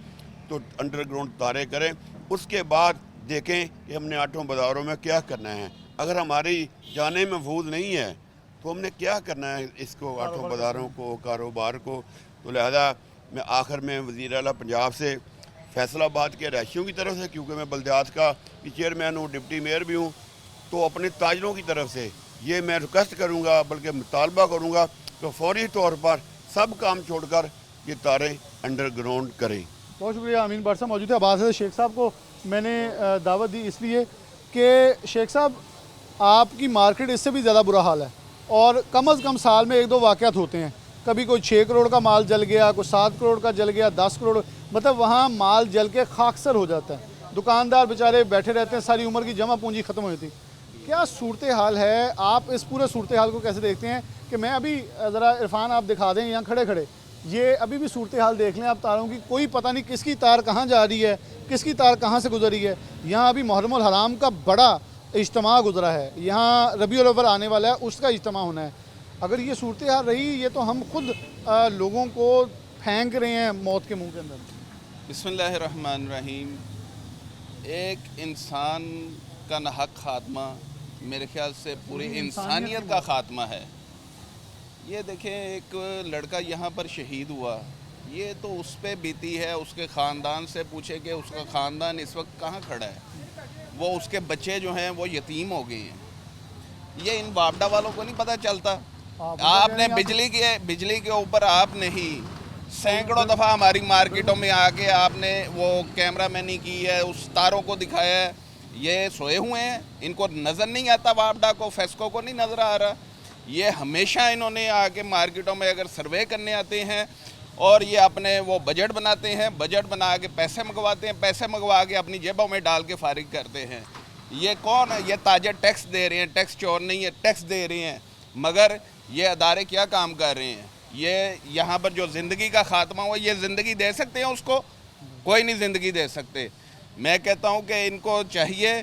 तो अंडरग्राउंड तारे करें। उसके बाद देखें कि हमने 8 बाज़ारों में क्या करना है। अगर हमारी जाने महफूज नहीं है तो हमने क्या करना है इसको, 8 बाज़ारों को, कारोबार को। तो लिहाजा मैं आखिर में वज़ीर आला पंजाब से, फैसलाबाद के रहायशियों की तरफ से, क्योंकि मैं बल्दियात का भी चेयरमैन हूँ, डिप्टी मेयर भी हूँ, तो अपने ताजरों की तरफ से ये मैं रिक्वेस्ट करूँगा, बल्कि मुतालबा करूँगा तो फौरी तौर पर सब काम छोड़कर ये तारें अंडरग्राउंड करें। बहुत शुक्रिया। अमीन भट्ट साहब मौजूद है। अब्बास शेख साहब को मैंने दावत दी इसलिए कि शेख साहब आपकी मार्केट इससे भी ज़्यादा बुरा हाल है और कम अज़ कम साल में 1-2 वाक़यात होते हैं। कभी कोई 6 करोड़ का माल जल गया, कोई 7 करोड़ का जल गया, 10 करोड़, मतलब वहाँ माल जल के खाकसर हो जाता है। दुकानदार बेचारे बैठे रहते हैं, सारी उम्र की जमा पूंजी ख़त्म हो जाती। क्या सूरत हाल है, आप इस पूरे सूरत हाल को कैसे देखते हैं? कि मैं अभी ज़रा इरफान आप दिखा दें यहाँ खड़े खड़े, ये अभी भी सूरत हाल देख लें आप तारों की, कोई पता नहीं किसकी तार कहाँ जा रही है, किसकी तार कहाँ से गुजरी है। यहाँ अभी मुहर्रमुल हराम का बड़ा इज्तिमा गुजरा है, यहाँ रबीउल अव्वल आने वाला है, उसका इज्तिमा होना है। अगर ये सूरत हाल रही, ये तो हम खुद लोगों को फेंक रहे हैं मौत के मुंह के अंदर। बिस्मिल्लाहिर्रहमानिर्रहीम। एक इंसान का नाहक खात्मा मेरे ख्याल से पूरी इंसानियत का खात्मा है। ये देखें, एक लड़का यहाँ पर शहीद हुआ, ये तो उस पे बीती है। उसके ख़ानदान से पूछे कि उसका ख़ानदान इस वक्त कहाँ खड़ा है। वो उसके बच्चे जो हैं वो यतीम हो गए हैं। ये इन वापडा वालों को नहीं पता चलता। आपने बिजली के ऊपर आपने ही सैकड़ों दफ़ा हमारी मार्केटों में आके आपने वो कैमरामैनी की है, उस तारों को दिखाया है। ये सोए हुए हैं, इनको नज़र नहीं आता, वापडा को, फेस्को को नहीं नज़र आ रहा। ये हमेशा इन्होंने आके मार्केटों में अगर सर्वे करने आते हैं और ये अपने वो बजट बनाते हैं, बजट बना के पैसे मंगवाते हैं, पैसे मंगवा के अपनी जेबों में डाल के फारिग करते हैं। ये कौन है? ये ताजर टैक्स दे रहे हैं, टैक्स चोर नहीं है, टैक्स दे रहे हैं। मगर ये अदारे क्या काम कर रहे हैं? ये यहाँ पर जो ज़िंदगी का ख़ात्मा हुआ, ये ज़िंदगी दे सकते हैं उसको? कोई नहीं ज़िंदगी दे सकते। मैं कहता हूँ कि इनको चाहिए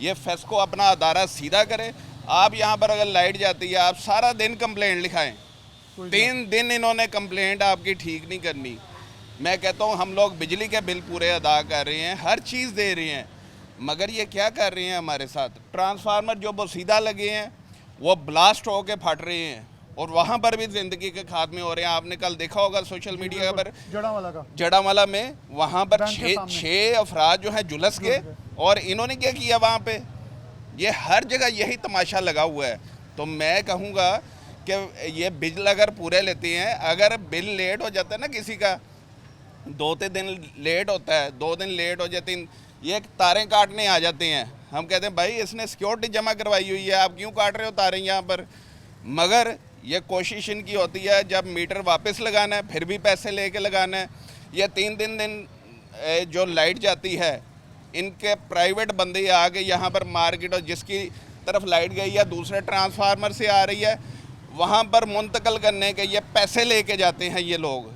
ये फेस्को अपना अदारा सीधा करे। आप यहाँ पर अगर लाइट जाती है, आप सारा दिन कंप्लेंट लिखाएं, 3 दिन इन्होंने कंप्लेंट आपकी ठीक नहीं करनी। मैं कहता हूँ हम लोग बिजली के बिल पूरे अदा कर रहे हैं, हर चीज़ दे रहे हैं, मगर ये क्या कर रहे हैं हमारे साथ? ट्रांसफार्मर जो वो सीधा लगे हैं वो ब्लास्ट होके फट रहे हैं और वहाँ पर भी ज़िंदगी के खात्मे हो रहे हैं। आपने कल देखा होगा सोशल मीडिया पर जड़ावाला में, वहाँ पर 6 अफराद जो हैं झुलस गए। और इन्होंने क्या किया वहाँ पे? ये हर जगह यही तमाशा लगा हुआ है। तो मैं कहूँगा कि ये बिल अगर पूरे लेते हैं, अगर बिल लेट हो जाता है ना किसी का, 2 दिन लेट होता है, 2 दिन लेट हो जाते हैं, ये तारें काटने आ जाते हैं। हम कहते हैं भाई इसने सिक्योरिटी जमा करवाई हुई है, आप क्यों काट रहे हो तारें यहाँ पर? मगर ये कोशिश इनकी होती है जब मीटर वापस लगाना है फिर भी पैसे लेके लगाना है। ये 3 दिन जो लाइट जाती है, इनके प्राइवेट बंदे आके यहाँ पर मार्केट और जिसकी तरफ लाइट गई है दूसरे ट्रांसफार्मर से आ रही है, वहाँ पर मुंतकल करने के ये पैसे लेके जाते हैं। ये लोग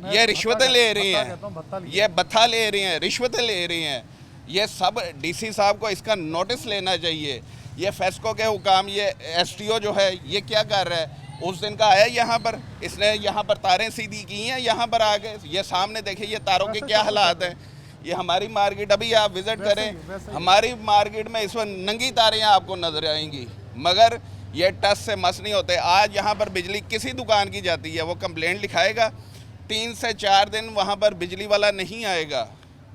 ये रिश्वतें ले रहे हैं, ये भत्ता ले रहे हैं, रिश्वतें ले रहे हैं। ये सब डीसी साहब को इसका नोटिस लेना चाहिए। ये फेस्को के हुकाम, ये एसटीओ जो है ये क्या कर रहा है? उस दिन का आया यहाँ पर, इसने यहाँ पर तारें सीधी की हैं, यहाँ पर आके ये सामने देखिए ये तारों के क्या हालात हैं। ये हमारी मार्केट, अभी आप विज़िट करें, हमारी मार्केट में इस वक्त नंगी तारें आपको नजर आएंगी, मगर ये टस से मस नहीं होते। आज यहाँ पर बिजली किसी दुकान की जाती है, वो कंप्लेंट लिखाएगा, 3 से 4 दिन वहाँ पर बिजली वाला नहीं आएगा।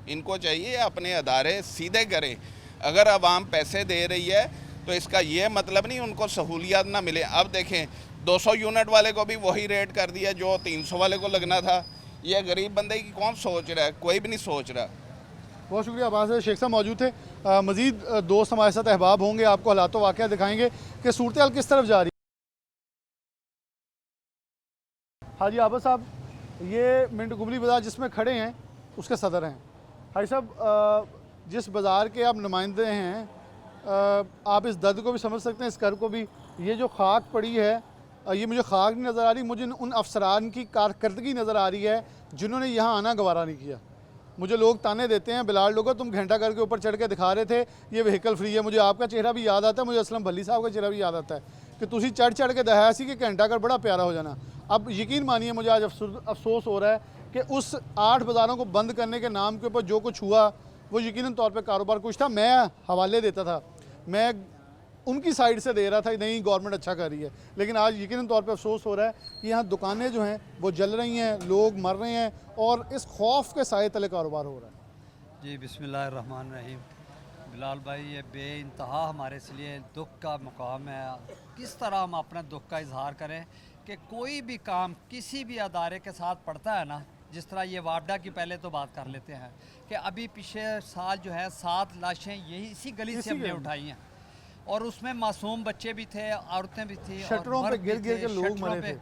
इनको चाहिए अपने अदारे सीधे करें। अगर आवाम पैसे दे रही है तो इसका ये मतलब नहीं उनको सहूलियात ना मिले। अब देखें 200 यूनिट वाले को भी वही रेट कर दिया जो 300 वाले को लगना था। ये गरीब बंदे की कौन सोच रहा है? कोई भी नहीं सोच रहा। बहुत शुक्रिया। आवाज़ शेख साहब मौजूद थे। मज़ीद दोस्त हमारे साथ अहबाब होंगे, आपको हालात वाक़या दिखाएंगे कि सूरत हाल किस तरफ जा रही है। हाजी आबद साहब, ये मिंट गुबली बाज़ार जिसमें खड़े हैं उसके सदर हैं। हाजी साहब, जिस बाज़ार के आप नुमाइंदे हैं, आप इस दर्द को भी समझ सकते हैं, इस कर को भी। ये जो खाक पड़ी है, ये मुझे खाक नहीं नज़र आ रही, मुझे उन अफसरान की कारकर्दगी नज़र आ रही है जिन्होंने यहाँ आना गवारा नहीं किया। मुझे लोग ताने देते हैं, बिलाल लोगो तुम घंटा घर के ऊपर चढ़ के दिखा रहे थे ये व्हीकल फ्री है। मुझे आपका चेहरा भी याद आता है, मुझे असलम भल्ली साहब का चेहरा भी याद आता है कि तुसी चढ़ के दिखाया सी कि घंटा घर बड़ा प्यारा हो जाना। अब यकीन मानिए मुझे आज अफसोस हो रहा है कि उस 8 बाज़ारों को बंद करने के नाम के ऊपर जो कुछ हुआ वो यकीनन तौर पे कारोबार कुछ था। मैं हवाले देता था, मैं उनकी साइड से दे रहा था, नहीं गवर्नमेंट अच्छा कर रही है, लेकिन आज यकीनन तौर पे अफसोस हो रहा है कि यहाँ दुकानें जो हैं वो जल रही हैं, लोग मर रहे हैं और इस खौफ के साए तले कारोबार हो रहा है। जी बिस्मिल्लाहिर्रहमानिर्रहीम। बिलाल भाई, ये बेइंतहा हमारे लिए दुख का मुकाम है। किस तरह हम अपने दुख का इजहार करें कि कोई भी काम किसी भी अदारे के साथ पड़ता है ना, जिस तरह ये वापडा की पहले तो बात कर लेते हैं कि अभी पिछले साल जो है 7 लाशें यही इसी गली से हमने उठाई हैं और उसमें मासूम बच्चे भी थे, औरतें भी थी, शटरों पे गिर गिर के लोग मरे थे।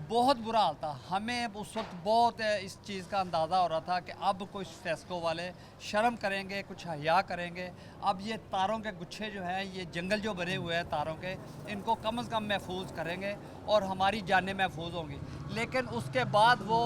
बहुत बुरा हाल था। हमें उस वक्त बहुत इस चीज़ का अंदाज़ा हो रहा था कि अब कुछ फेस्को वाले शर्म करेंगे, कुछ हया करेंगे। अब ये तारों के गुच्छे जो हैं, ये जंगल जो बने हुए हैं तारों के, इनको कम से कम महफूज करेंगे और हमारी जानें महफूज होंगी। लेकिन उसके बाद वो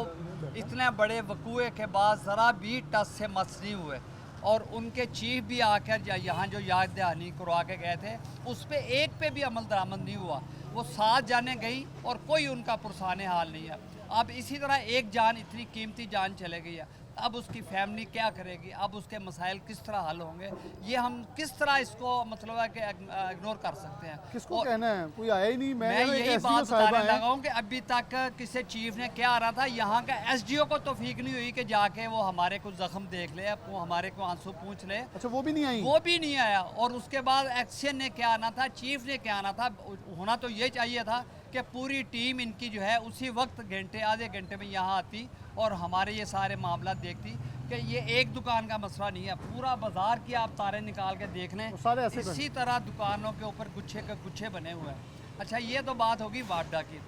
इतने बड़े वकूए के बाद ज़रा भी टस से मस नहीं हुए और उनके चीफ भी आकर यहाँ जो याद दहानी करवा के गए थे उस पर एक पे भी अमल दरामद नहीं हुआ। वो 7 जाने गई और कोई उनका पुरसाने हाल नहीं है। अब इसी तरह एक जान, इतनी कीमती जान चले गई है, अब उसकी फैमिली क्या करेगी, अब उसके मसाइल किस तरह हल होंगे, ये हम किस तरह इसको मतलब है कि इग्नोर कर सकते हैं। किसको कहना है, कोई आया ही नहीं। मैं यही बात बताने लगा हूँ कि अभी तक किसी चीफ ने क्या आ रहा था, यहाँ का एसडीओ को तौफीक नहीं हुई कि जाके वो हमारे को जख्म देख ले, वो हमारे को आंसू पूछ ले। अच्छा, वो भी नहीं आई? वो भी नहीं आया। और उसके बाद एक्शन ने क्या आना था, चीफ ने क्या आना था, होना तो ये चाहिए था कि पूरी टीम इनकी जो है उसी वक्त घंटे आधे घंटे में यहाँ आती और हमारे ये सारे मामला देखती कि ये एक दुकान का मसला नहीं है, पूरा बाजार की आप तारे निकाल के देख लें, सारे ऐसे इसी तरह दुकानों के ऊपर गुच्छे के गुच्छे बने हुए हैं। अच्छा, ये तो बात होगी वापडा की।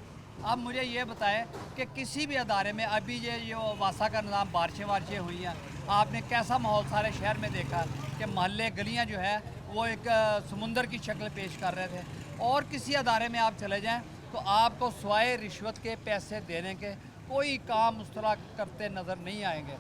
अब मुझे ये बताएं कि किसी भी अदारे में अभी ये जो वासा का निज़ाम, बारिशें हुई हैं, आपने कैसा माहौल सारे शहर में देखा कि मोहल्ले गलियाँ जो है वो एक समुंदर की शक्ल पेश कर रहे थे। और किसी अदारे में आप चले जाएँ तो आपको स्वाय रिश्वत के पैसे देने के कोई काम उस तरह करते नज़र नहीं आएंगे।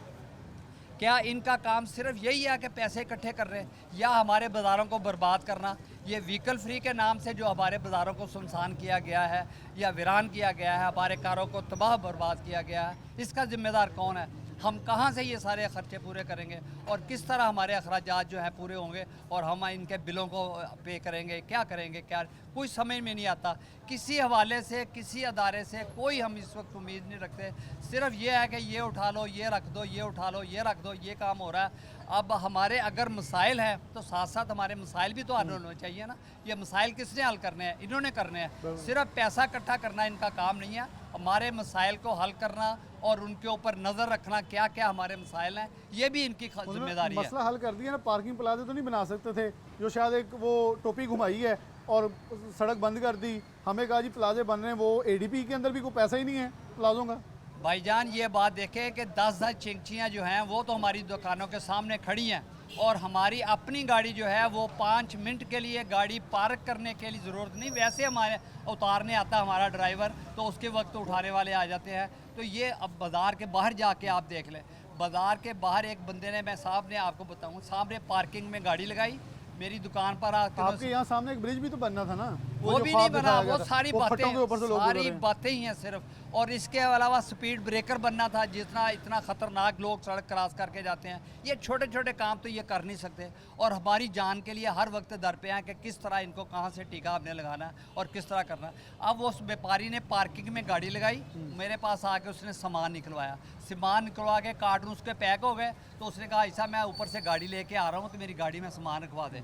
क्या इनका काम सिर्फ यही है कि पैसे इकट्ठे कर रहे हैं, या हमारे बाज़ारों को बर्बाद करना? ये व्हीकल फ्री के नाम से जो हमारे बाज़ारों को सुनसान किया गया है या वीरान किया गया है, हमारे कारों को तबाह बर्बाद किया गया है, इसका ज़िम्मेदार कौन है? हम कहाँ से ये सारे ख़र्चे पूरे करेंगे और किस तरह हमारे अखराजात जो है पूरे होंगे और हम इनके बिलों को पे करेंगे, क्या करेंगे, क्या कोई समझ में नहीं आता। किसी हवाले से, किसी अदारे से कोई हम इस वक्त उम्मीद नहीं रखते। सिर्फ ये है कि ये उठा लो, ये रख दो, ये उठा लो, ये रख दो, ये काम हो रहा है। अब हमारे अगर मसाइल हैं तो साथ साथ हमारे मसाइल भी तो हल होने चाहिए ना। ये मसाइल किसने हल करने हैं? इन्होंने करने हैं। सिर्फ पैसा इकट्ठा करना इनका काम नहीं है, हमारे मसाइल को हल करना और उनके ऊपर नज़र रखना क्या क्या हमारे मसाइल हैं, ये भी इनकी जिम्मेदारी है। मसला हल कर दिया ना, पार्किंग प्लाजे तो नहीं बना सकते थे, जो शायद एक वो टोपी घुमाई है और सड़क बंद कर दी। हमें कहा जी प्लाजे बन रहे हैं, वो एडीपी के अंदर भी कोई पैसा ही नहीं है प्लाजों का। भाईजान ये बात देखें कि 10-10 चिंचियाँ जो हैं वो तो हमारी दुकानों के सामने खड़ी हैं और हमारी अपनी गाड़ी जो है वो 5 मिनट के लिए गाड़ी पार्क करने के लिए ज़रूरत नहीं, वैसे हमारे उतारने आता हमारा ड्राइवर तो उसके वक्त उठाने वाले आ जाते हैं। तो ये अब बाज़ार के बाहर जाके आप देख लें, बाज़ार के बाहर एक बंदे ने, मैं सामने आपको बताऊँ, सामने पार्किंग में गाड़ी लगाई, मेरी दुकान पर आपके यहाँ सामने एक ब्रिज भी तो बनना था ना, वो भी नहीं बना। वो सारी बातें ही हैं सिर्फ। और इसके अलावा स्पीड ब्रेकर बनना था, जितना इतना ख़तरनाक लोग सड़क क्रॉस करके जाते हैं। ये छोटे छोटे काम तो ये कर नहीं सकते और हमारी जान के लिए हर वक्त दर पे हैं कि किस तरह इनको कहाँ से टीका हमने लगाना है और किस तरह करना है। अब वो उस व्यापारी ने पार्किंग में गाड़ी लगाई, मेरे पास आके उसने सामान निकलवाया, सामान निकलवा के कार्टून उसके पैक हो गए। तो उसने कहा ऐसा मैं ऊपर से गाड़ी लेके आ रहा हूँ तो मेरी गाड़ी में सामान रखवा दे।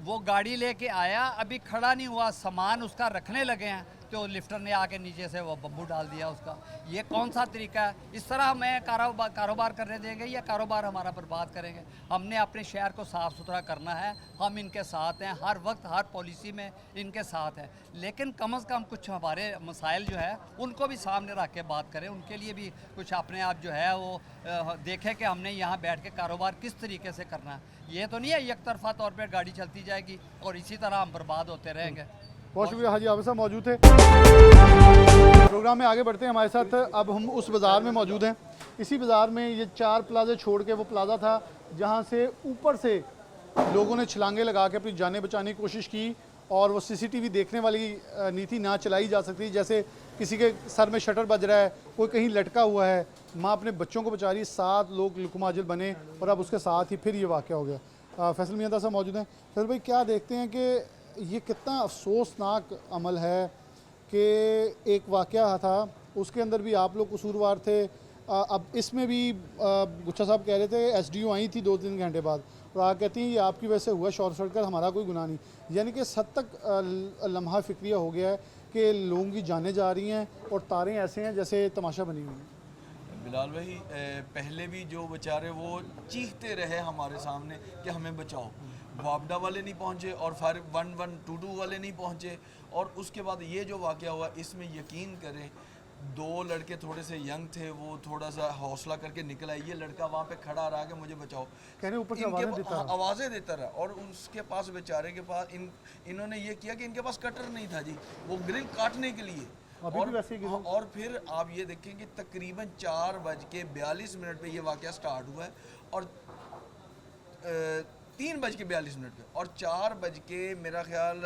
वो गाड़ी लेके आया, अभी खड़ा नहीं हुआ, सामान उसका रखने लगे हैं तो लिफ्टर ने आके नीचे से वो बम्बू डाल दिया उसका। ये कौन सा तरीका है? इस तरह हमें कारोबार करने देंगे या कारोबार हमारा बर्बाद करेंगे? हमने अपने शहर को साफ़ सुथरा करना है, हम इनके साथ हैं, हर वक्त हर पॉलिसी में इनके साथ हैं, लेकिन कम से कम कुछ हमारे मसाइल जो है उनको भी सामने रख के बात करें, उनके लिए भी कुछ अपने आप जो है वो देखें कि हमने यहाँ बैठ के कारोबार किस तरीके से करना है। ये तो नहीं है एक तरफा तौर पर गाड़ी चलती जाएगी और इसी तरह हम बर्बाद होते रहेंगे। बहुत शुक्रिया हाजी आबिद साहब मौजूद थे। प्रोग्राम में आगे बढ़ते हैं, हमारे साथ अब हम उस बाज़ार में मौजूद हैं। इसी बाज़ार में ये 4 प्लाजे छोड़ के वो प्लाजा था जहाँ से ऊपर से लोगों ने छलांगे लगा के अपनी जानें बचाने की कोशिश की और वो सीसीटीवी देखने वाली नीति ना चलाई जा सकती। जैसे किसी के सर में शटर बज रहा है, कोई कहीं लटका हुआ है, माँ अपने बच्चों को बचा रही, 7 लोग लुकमाजिल बने और अब उसके साथ ही फिर ये वाक़या हो गया। फैसल मियां साहब मौजूद हैं। फैसल भाई, क्या देखते हैं कि ये कितना अफसोसनाक अमल है कि एक वाक़या था उसके अंदर भी आप लोग कसूरवार थे। अब इसमें भी गुच्छा साहब कह रहे थे एसडीओ आई थी 2-3 घंटे बाद और आप कहती हैं ये आपकी वजह से हुआ, शॉर्ट सर्किट, हमारा कोई गुनाह नहीं। यानी कि इस हद तक लम्हा फ़िक्रिया हो गया है कि लोगों की जानें जा रही हैं और तारें ऐसे हैं जैसे तमाशा बनी हुई हैं। बिलाल भाई, पहले भी जो बेचारे वो चीखते रहे हमारे सामने कि हमें बचाओ, वापडा वाले नहीं पहुंचे और फायर 1122 वाले नहीं पहुंचे। और उसके बाद ये जो वाक़या हुआ, इसमें यकीन करें 2 लड़के थोड़े से यंग थे, वो थोड़ा सा हौसला करके निकल आए। ये लड़का वहाँ पे खड़ा रहा कि मुझे बचाओ, कहने ऊपर से आवाज़ें देता रहा। और उसके पास, बेचारे के पास, इन्होंने ये किया कि इनके पास कटर नहीं था जी, वो ग्रिल काटने के लिए। और फिर आप ये देखें कि तकरीबन 4:42 पे ये वाक़या स्टार्ट हुआ है और 3:42 पे और 4 मेरा ख्याल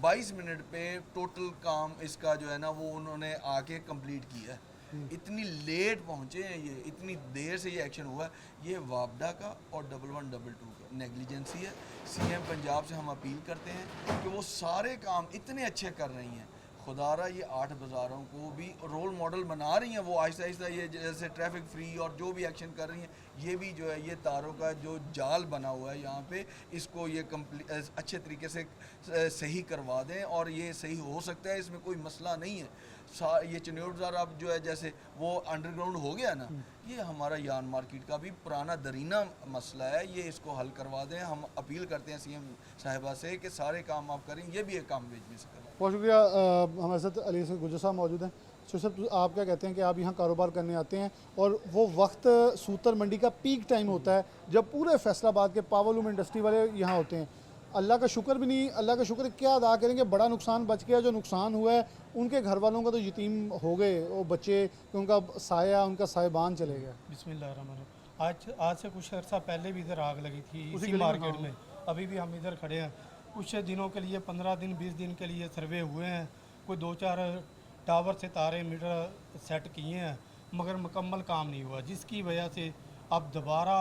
22 पे टोटल काम इसका जो है ना वो उन्होंने आके कंप्लीट किया है। इतनी लेट पहुंचे हैं ये, इतनी देर से ये एक्शन हुआ है, ये वापडा का और 1122 का नेग्लिजेंसी है। सीएम पंजाब से हम अपील करते हैं कि वो सारे काम इतने अच्छे कर रही हैं, खुदारा ये 8 बाज़ारों को भी रोल मॉडल बना रही हैं। वो आहिस्ता आहिस्ता ये जैसे ट्रैफिक फ्री और जो भी एक्शन कर रही हैं, ये भी जो है ये तारों का जो जाल बना हुआ है यहाँ पे, इसको ये अच्छे तरीके से सही करवा दें और ये सही हो सकता है, इसमें कोई मसला नहीं है। ये चन्योड़ बाज़ार अब जो है जैसे वो अंडरग्राउंड हो गया ना, ये हमारा यान मार्केट का भी पुराना दरीना मसला है, ये इसको हल करवा दें। हम अपील करते हैं सीएम साहिबा से कि सारे काम आप करें, ये भी एक काम भेजने से करें। बहुत शुक्रिया। हमारे साथ अली से गुजर साहब मौजूद हैं। साहब, आप क्या कहते हैं कि आप यहाँ कारोबार करने आते हैं और वो वक्त सूतर मंडी का पीक टाइम होता है जब पूरे फैसलाबाद के पावरलूम इंडस्ट्री वाले यहाँ होते हैं। अल्लाह का शुक्र भी नहीं, अल्लाह का शुक्र क्या अदा करेंगे, बड़ा नुकसान बच गया। जो नुकसान हुआ है उनके घर वालों का तो यतीम हो गए, वो बच्चे, उनका साया, उनका साहिबान चले गया। बिस्मिल्लाहिर्रहमानिर्रहीम। आज से कुछ अर्सा पहले भी इधर आग लगी थी इसी मार्केट में। अभी भी हम इधर खड़े हैं। कुछ दिनों के लिए 15 दिन 20 दिन के लिए सर्वे हुए हैं, कोई 2-4 टावर से तारे मीटर सेट किए हैं, मगर मुकम्मल काम नहीं हुआ, जिसकी वजह से अब दोबारा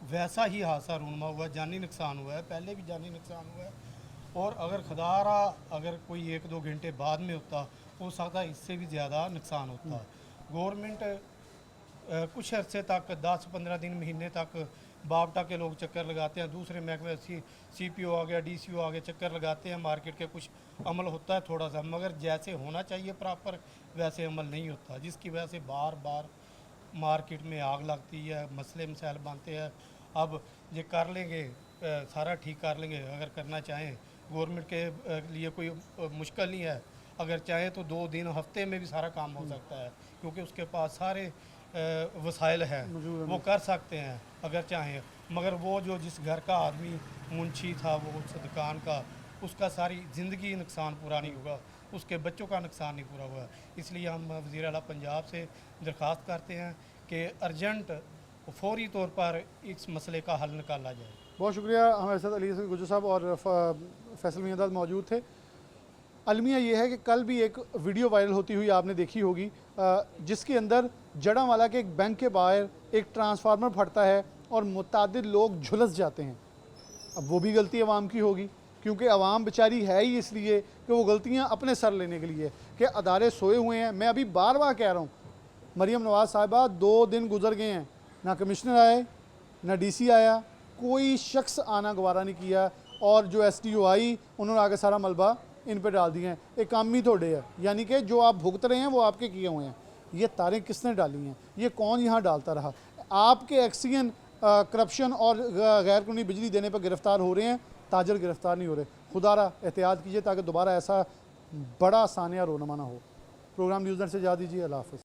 वैसा ही हादसा रूनमा हुआ, जानी नुकसान हुआ है। पहले भी जानी नुकसान हुआ है और अगर खुदारा अगर कोई 1-2 घंटे बाद में होता, हो सकता है इससे भी ज़्यादा नुकसान होता। गवर्नमेंट कुछ अर्से तक 10-15 दिन महीने तक बावटा के लोग चक्कर लगाते हैं, दूसरे महकमे CPO आ गया, DCO आ गया, चक्कर लगाते हैं, मार्केट के कुछ अमल होता है थोड़ा सा, मगर जैसे होना चाहिए प्रॉपर वैसे अमल नहीं होता, जिसकी वजह से बार बार मार्केट में आग लगती है, मसले मसाइल बनते हैं। अब ये कर लेंगे, सारा ठीक कर लेंगे अगर करना चाहें, गवर्नमेंट के लिए कोई मुश्किल नहीं है। अगर चाहें तो 2 दिन हफ्ते में भी सारा काम हो सकता है, क्योंकि उसके पास सारे वसाइल हैं, वो कर सकते हैं अगर चाहें। मगर वो जो जिस घर का आदमी मुंशी था, वो उस दुकान का, उसका सारी ज़िंदगी नुकसान पूरा नहीं होगा, उसके बच्चों का नुकसान नहीं पूरा हुआ। इसलिए हम वज़ीर आला पंजाब से दरख्वास्त करते हैं कि अर्जेंट फौरी तौर पर इस मसले का हल निकाला जाए। बहुत शुक्रिया। हमारे साथ अली गुजर साहब और फैसल मियां मौजूद थे। अलमिया ये है कि कल भी एक वीडियो वायरल होती हुई आपने देखी होगी, जिसके अंदर जड़ांवाला के एक बैंक के बाहर एक ट्रांसफार्मर फटता है और मुतादिद लोग झुलस जाते हैं। अब वो भी गलती अवाम की होगी, क्योंकि अवाम बेचारी है ही इसलिए कि वो गलतियां अपने सर लेने के लिए कि अदारे सोए हुए हैं। मैं अभी बार बार कह रहा हूँ, मरीम नवाज़ साहिबा 2 दिन गुजर गए हैं, ना कमिश्नर आए, ना DC आया, कोई शख्स आना गवारा नहीं किया, और जो SDO आई उन्होंने आगे सारा मलबा इन पे डाल दिए हैं। एक काम ही थोड़े है, यानी कि जो आप भुगत रहे हैं वो आपके किए हुए हैं। ये तारें किसने डाली हैं, ये कौन यहाँ डालता रहा? आपके एक्सियन करप्शन और गैर कानूनी बिजली देने पर गिरफ़्तार हो रहे हैं, ताजर गिरफ़्तार नहीं हो रहे। खुदारा एहतियात कीजिए ताकि दोबारा ऐसा बड़ा सानिया रोनमा ना हो। प्रोग्राम न्यूज़ नेट से जा दीजिए। अल्लाह हाफ़िज़।